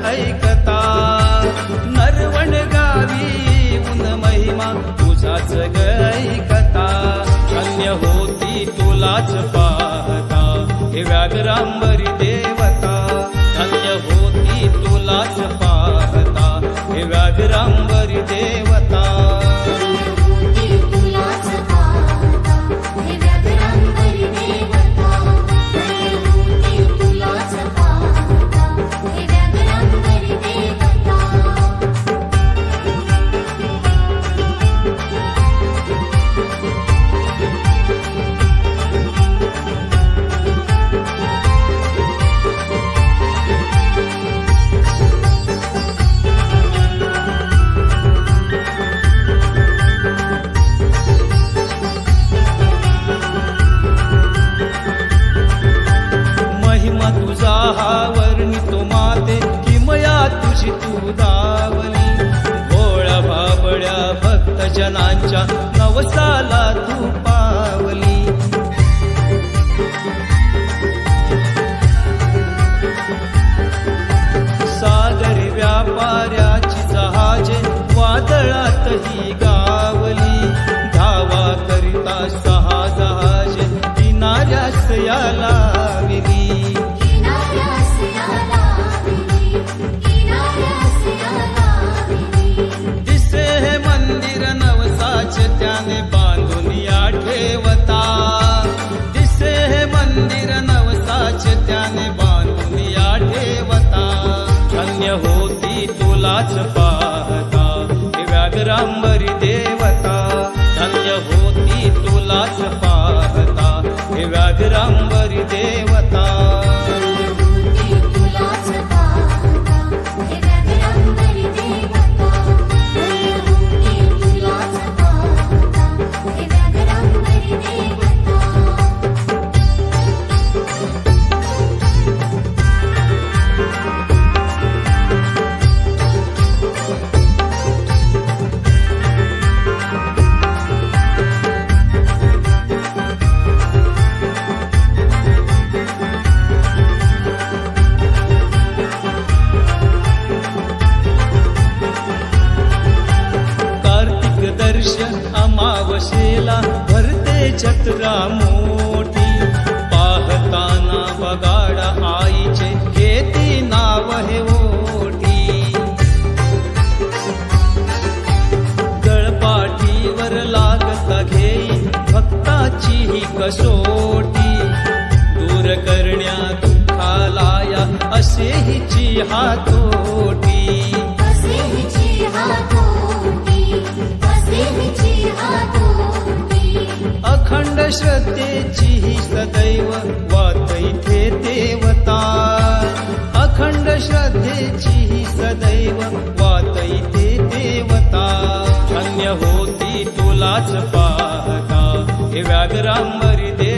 ऐकता. नरवण गावी उन महिमा तुझाच ग ऐकता. धन्य होती तुलाच पाहता हे व्याघ्रांबरी देवता. धन्य होती तुलाच पाहता हे व्याघ्रांबरी देवता. तुझा हा वर्णितो माते किमया तुझी तू दावली. भोळ्या भाबड्या भक्तजनांच्या नवसाला तू पावली. सागरी व्यापाऱ्याची जहाजे वादळातही गावली. धावा करिता सहा जहाजे किनाऱ्यास या लावली. दिसे हे मंदिर नवसाचे त्याने बांधून या ठेवता. दिसे हे मंदिर नवसाचे त्याने बांधून या ठेवता. धन्य होती तुलाच पाहता हे व्याघ्रांबरी देवता. धन्य होती तुलाच पाहता हे व्याघ्रांबरी देवता. अमावशेला भरते जत्रा मोठी. पाहताना बगाडा आईचे घेती नाव हे ओठी. गळपाठीवर लागता घेई भक्ताची ही कसोटी. दूर करण्या दुःखालाया असे हिची हातोटी. अखंड श्रद्धेची ही सदैव वात इथे देवता. अखंड श्रद्धेची ही सदैव वात इथे देवता. धन्य होती तुलाच पाहता हे व्याघ्रांबरी देवता.